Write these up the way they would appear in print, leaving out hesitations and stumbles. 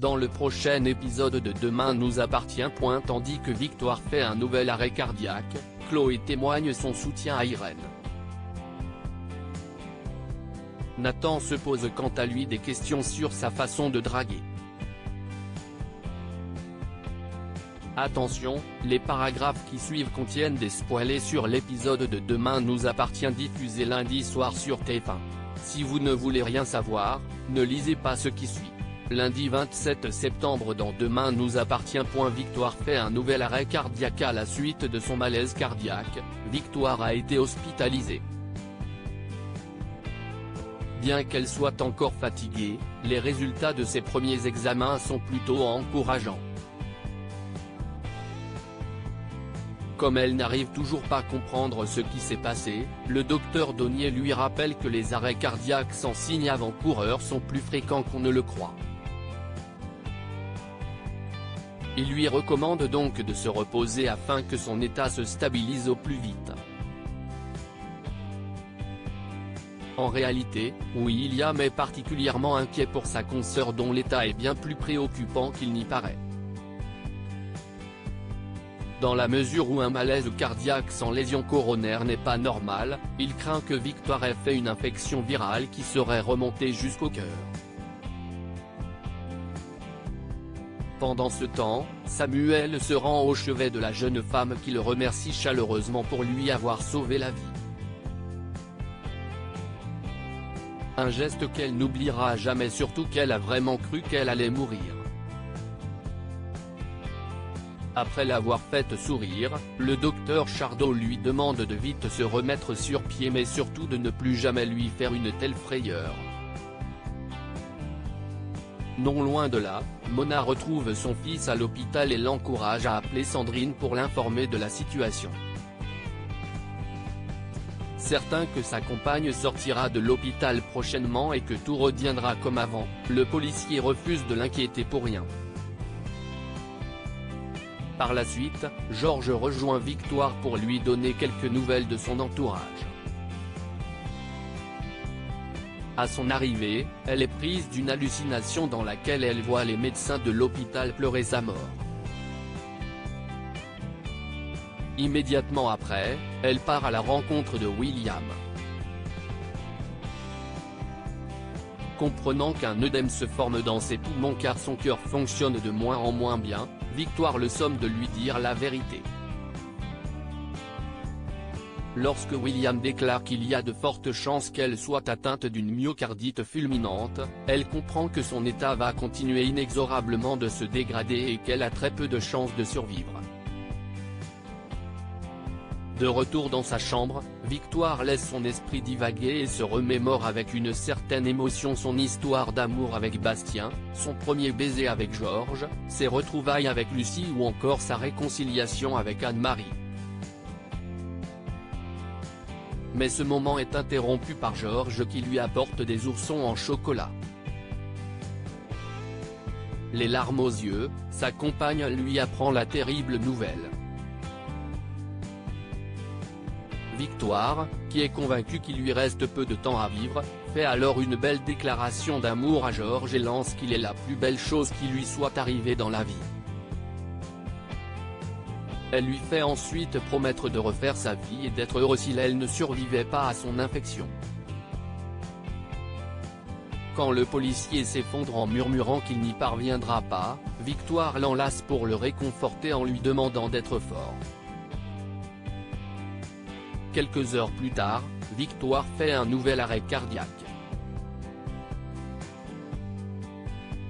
dans le prochain épisode de Demain nous appartient. Tandis que Victoire fait un nouvel arrêt cardiaque, Chloé témoigne son soutien à Irène. Nathan se pose quant à lui des questions sur sa façon de draguer. Attention, les paragraphes qui suivent contiennent des spoilers sur l'épisode de Demain nous appartient diffusé lundi soir sur TF1. Si vous ne voulez rien savoir, ne lisez pas ce qui suit. Lundi 27 septembre dans Demain nous appartient. Victoire fait un nouvel arrêt cardiaque à la suite de son malaise cardiaque. Victoire a été hospitalisée. Bien qu'elle soit encore fatiguée, les résultats de ses premiers examens sont plutôt encourageants. Comme elle n'arrive toujours pas à comprendre ce qui s'est passé, le docteur Donnier lui rappelle que les arrêts cardiaques sans signe avant-coureur sont plus fréquents qu'on ne le croit. Il lui recommande donc de se reposer afin que son état se stabilise au plus vite. En réalité, William est particulièrement inquiet pour sa consoeur dont l'état est bien plus préoccupant qu'il n'y paraît. Dans la mesure où un malaise cardiaque sans lésion coronaire n'est pas normal, il craint que Victoire ait fait une infection virale qui serait remontée jusqu'au cœur. Pendant ce temps, Samuel se rend au chevet de la jeune femme qui le remercie chaleureusement pour lui avoir sauvé la vie. Un geste qu'elle n'oubliera jamais, surtout qu'elle a vraiment cru qu'elle allait mourir. Après l'avoir faite sourire, le docteur Chardot lui demande de vite se remettre sur pied mais surtout de ne plus jamais lui faire une telle frayeur. Non loin de là, Mona retrouve son fils à l'hôpital et l'encourage à appeler Sandrine pour l'informer de la situation. Certain que sa compagne sortira de l'hôpital prochainement et que tout reviendra comme avant, le policier refuse de l'inquiéter pour rien. Par la suite, Georges rejoint Victoire pour lui donner quelques nouvelles de son entourage. À son arrivée, elle est prise d'une hallucination dans laquelle elle voit les médecins de l'hôpital pleurer sa mort. Immédiatement après, elle part à la rencontre de William. Comprenant qu'un œdème se forme dans ses poumons car son cœur fonctionne de moins en moins bien, Victoire le somme de lui dire la vérité. Lorsque William déclare qu'il y a de fortes chances qu'elle soit atteinte d'une myocardite fulminante, elle comprend que son état va continuer inexorablement de se dégrader et qu'elle a très peu de chances de survivre. De retour dans sa chambre, Victoire laisse son esprit divaguer et se remémore avec une certaine émotion son histoire d'amour avec Bastien, son premier baiser avec Georges, ses retrouvailles avec Lucie ou encore sa réconciliation avec Anne-Marie. Mais ce moment est interrompu par Georges qui lui apporte des oursons en chocolat. Les larmes aux yeux, sa compagne lui apprend la terrible nouvelle. Victoire, qui est convaincue qu'il lui reste peu de temps à vivre, fait alors une belle déclaration d'amour à Georges et lance qu'il est la plus belle chose qui lui soit arrivée dans la vie. Elle lui fait ensuite promettre de refaire sa vie et d'être heureuse si elle ne survivait pas à son infection. Quand le policier s'effondre en murmurant qu'il n'y parviendra pas, Victoire l'enlace pour le réconforter en lui demandant d'être fort. Quelques heures plus tard, Victoire fait un nouvel arrêt cardiaque.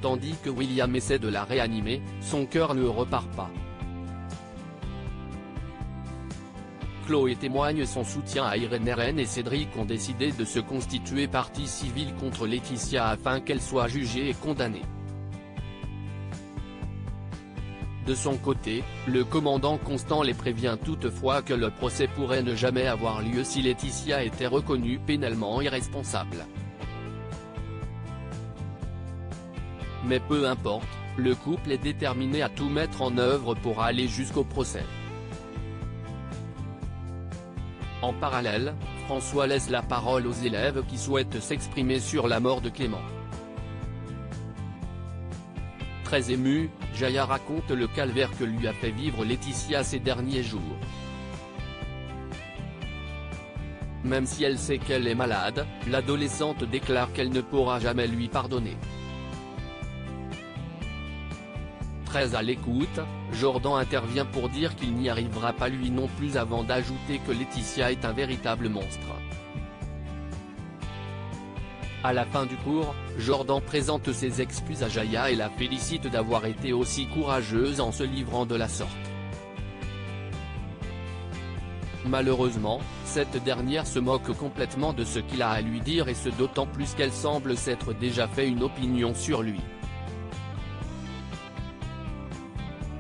Tandis que William essaie de la réanimer, son cœur ne repart pas. Chloé témoigne son soutien à Irène et Cédric ont décidé de se constituer partie civile contre Laetitia afin qu'elle soit jugée et condamnée. De son côté, le commandant Constant les prévient toutefois que le procès pourrait ne jamais avoir lieu si Laetitia était reconnue pénalement irresponsable. Mais peu importe, le couple est déterminé à tout mettre en œuvre pour aller jusqu'au procès. En parallèle, François laisse la parole aux élèves qui souhaitent s'exprimer sur la mort de Clément. Très émue, Jaya raconte le calvaire que lui a fait vivre Laetitia ces derniers jours. Même si elle sait qu'elle est malade, l'adolescente déclare qu'elle ne pourra jamais lui pardonner. Très à l'écoute, Jordan intervient pour dire qu'il n'y arrivera pas lui non plus avant d'ajouter que Laetitia est un véritable monstre. À la fin du cours, Jordan présente ses excuses à Jaya et la félicite d'avoir été aussi courageuse en se livrant de la sorte. Malheureusement, cette dernière se moque complètement de ce qu'il a à lui dire et ce d'autant plus qu'elle semble s'être déjà fait une opinion sur lui.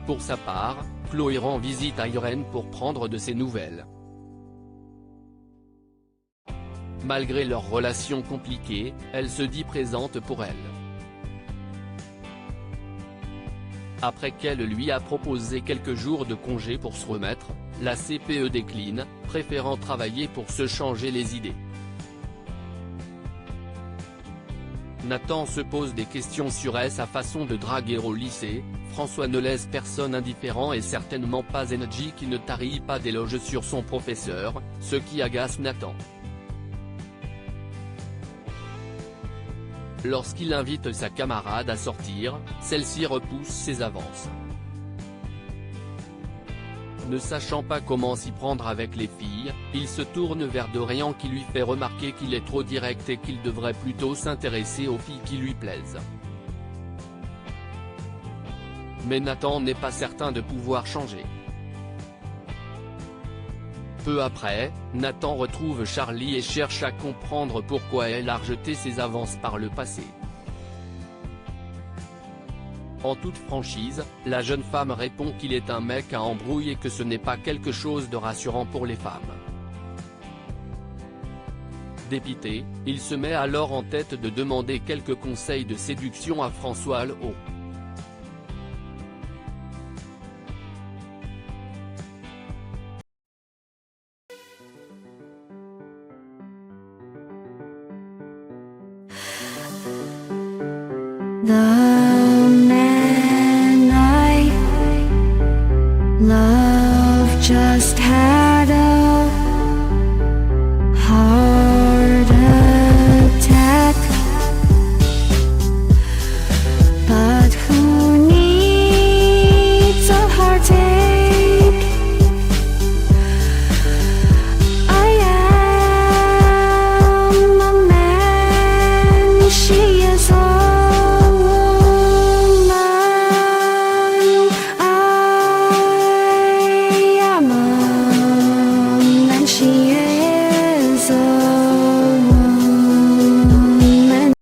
Pour sa part, Chloé rend visite à Irène pour prendre de ses nouvelles. Malgré leur relation compliquée, elle se dit présente pour elle. Après qu'elle lui a proposé quelques jours de congé pour se remettre, la CPE décline, préférant travailler pour se changer les idées. Nathan se pose des questions sur sa façon de draguer au lycée. François ne laisse personne indifférent et certainement pas Enji qui ne tarit pas d'éloges sur son professeur, ce qui agace Nathan. Lorsqu'il invite sa camarade à sortir, celle-ci repousse ses avances. Ne sachant pas comment s'y prendre avec les filles, il se tourne vers Dorian qui lui fait remarquer qu'il est trop direct et qu'il devrait plutôt s'intéresser aux filles qui lui plaisent. Mais Nathan n'est pas certain de pouvoir changer. Peu après, Nathan retrouve Charlie et cherche à comprendre pourquoi elle a rejeté ses avances par le passé. En toute franchise, la jeune femme répond qu'il est un mec à embrouille et que ce n'est pas quelque chose de rassurant pour les femmes. Dépité, il se met alors en tête de demander quelques conseils de séduction à François Lehaut. The man I love just had a heart attack, but who needs a heartache? I am a man, she is a she